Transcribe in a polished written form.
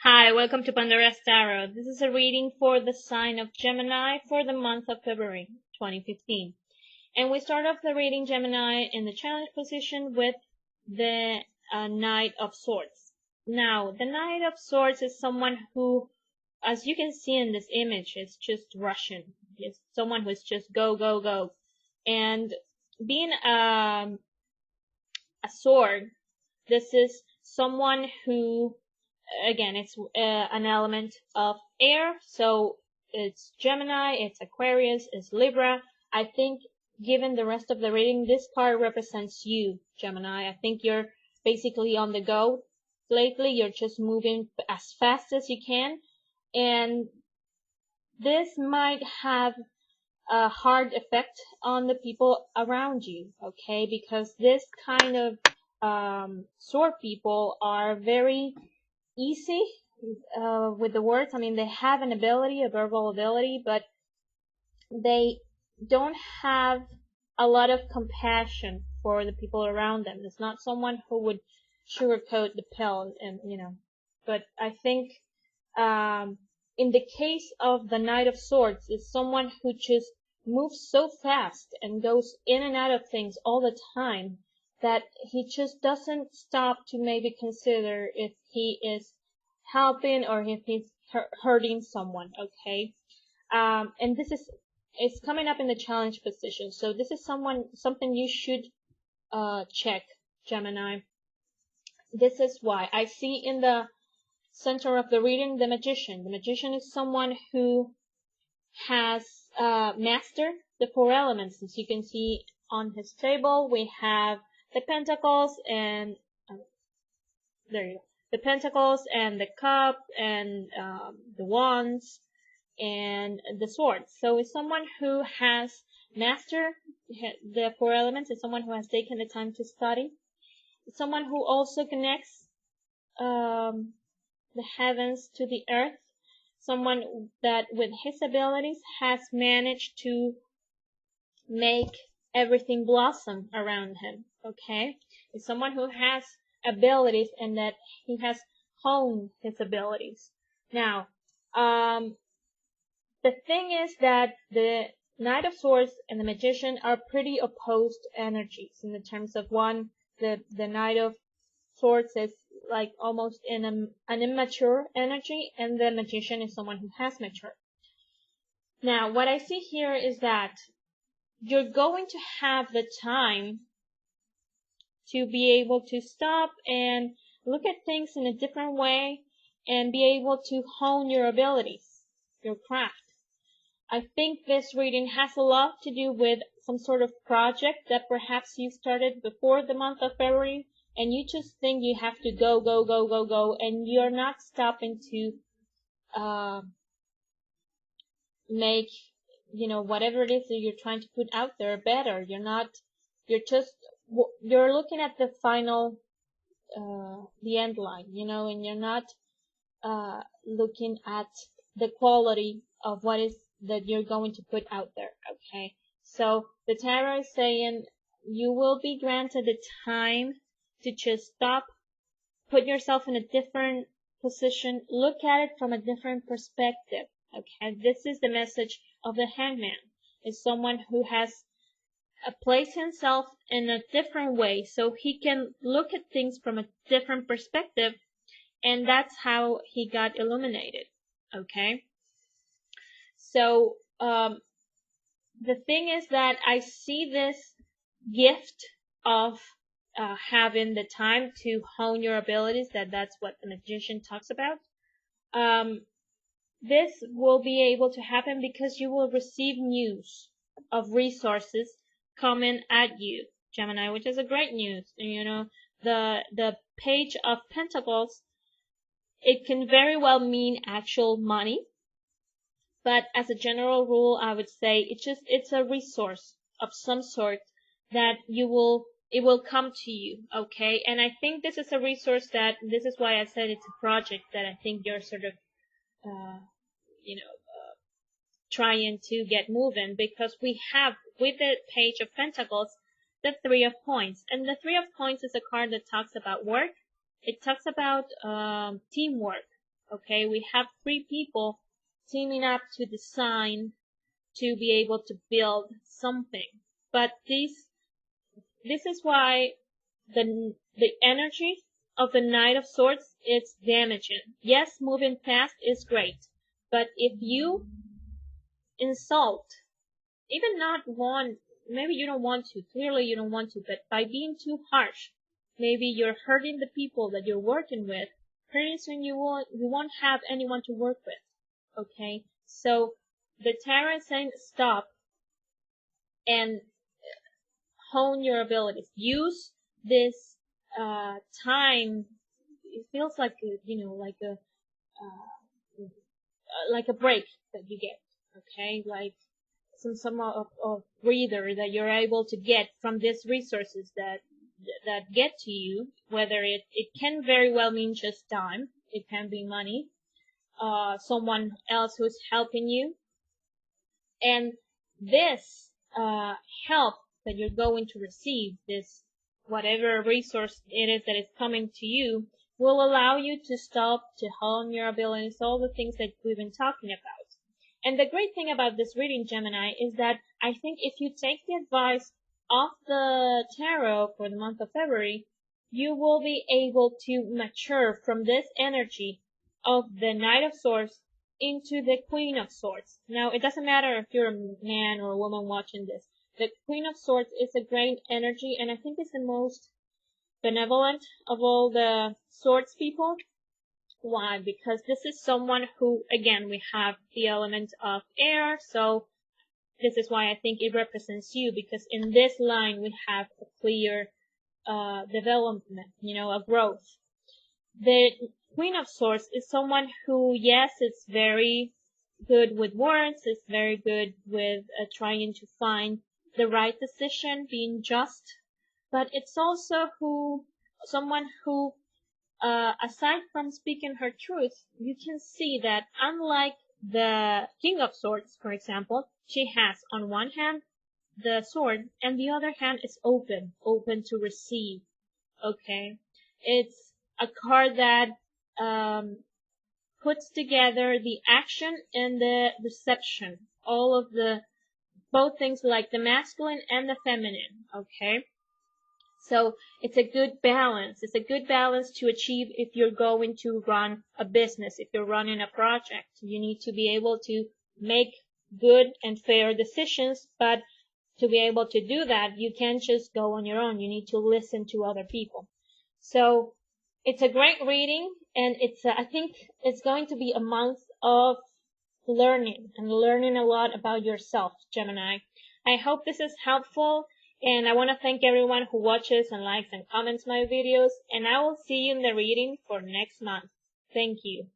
Hi, welcome to Pandora's Tarot. This is a reading for the sign of Gemini for the month of February 2015. And we start off the reading Gemini in the challenge position with the Knight of Swords. Now, the Knight of Swords is someone who, as you can see in this image, is just rushing. It's someone who's just go, go, go. And being a sword, this is someone who again, it's an element of air, so it's Gemini, it's Aquarius, it's Libra. I think given the rest of the reading, this card represents you, Gemini. I think you're basically on the go lately. You're just moving as fast as you can, and this might have a hard effect on the people around you, okay? Because this kind of sword people are very easy with the words. I mean, they have an ability, a verbal ability, but they don't have a lot of compassion for the people around them. It's not someone who would sugarcoat the pill, and But I think in the case of the Knight of Swords, is someone who just moves so fast and goes in and out of things all the time that he just doesn't stop to maybe consider if he is helping or if he's hurting someone, okay? And this is it's coming up in the challenge position, so this is something you should check, Gemini. This is why I see in the center of the reading the Magician. The Magician is someone who has mastered the four elements. As you can see on his table, we have the Pentacles and there you go. The Pentacles and the Cup and the Wands and the Swords. So it's someone who has mastered the four elements. It's someone who has taken the time to study. It's someone who also connects the heavens to the earth. Someone that with his abilities has managed to make everything blossom around him, okay? It's someone who has abilities and that he has honed his abilities. Now, the thing is that the Knight of Swords and the Magician are pretty opposed energies in the terms of one, the Knight of Swords is like almost in an immature energy, and the Magician is someone who has matured. Now, what I see here is that you're going to have the time to be able to stop and look at things in a different way and be able to hone your abilities, your craft. I think this reading has a lot to do with some sort of project that perhaps you started before the month of February, and you just think you have to go, go, go, go, go, and you're not stopping to make, whatever it is that you're trying to put out there better. You're looking at the final, the end line, and you're not looking at the quality of what is that you're going to put out there, okay? So the tarot is saying you will be granted the time to just stop, put yourself in a different position, look at it from a different perspective, okay? This is the message of the Hangman. Is someone who has placed himself in a different way so he can look at things from a different perspective, and that's how he got illuminated, okay? So the thing is that I see this gift of having the time to hone your abilities, that's what the Magician talks about. This will be able to happen because you will receive news of resources coming at you, Gemini, which is a great news. The Page of Pentacles, it can very well mean actual money, but as a general rule, I would say it's a resource of some sort that it will come to you, okay? And I think this is a resource this is why I said it's a project that I think you're sort of, trying to get moving, because we have, with the Page of Pentacles, the Three of Coins. And the Three of Coins is a card that talks about work. It talks about teamwork, Okay, we have three people teaming up to design to be able to build something. But this is why the energy of the Knight of Swords is damaging. Yes, moving fast is great, but if you insult, even not one, maybe you don't want to, clearly you don't want to, but by being too harsh, maybe you're hurting the people that you're working with. Pretty soon you won't have anyone to work with. Okay, so the tarot is saying stop and hone your abilities. Use this time. It feels like like a break that you get. Okay, like some of breather that you're able to get from these resources that get to you. Whether it can very well mean just time. It can be money. Someone else who's helping you, and this help that you're going to receive, this whatever resource it is that is coming to you, will allow you to stop, to hone your abilities, all the things that we've been talking about. And the great thing about this reading, Gemini, is that I think if you take the advice of the tarot for the month of February, you will be able to mature from this energy of the Knight of Swords into the Queen of Swords. Now, it doesn't matter if you're a man or a woman watching this. The Queen of Swords is a great energy, and I think it's the most benevolent of all the swords people. Why? Because this is someone who, again, we have the element of air, so this is why I think it represents you, because in this line we have a clear development, a growth. The Queen of Swords is someone who, yes, is very good with words, is very good with trying to find the right decision, being just, but it's also someone who, aside from speaking her truth, you can see that unlike the King of Swords, for example, she has on one hand the sword and the other hand is open to receive. Okay, it's a card that puts together the action and the reception, all of both things, like the masculine and the feminine. Okay, so it's a good balance. It's a good balance to achieve if you're going to run a business, if you're running a project. You need to be able to make good and fair decisions, but to be able to do that, you can't just go on your own. You need to listen to other people. So it's a great reading, and I think it's going to be a month of learning a lot about yourself, Gemini. I hope this is helpful, and I want to thank everyone who watches and likes and comments my videos, and I will see you in the reading for next month. Thank you.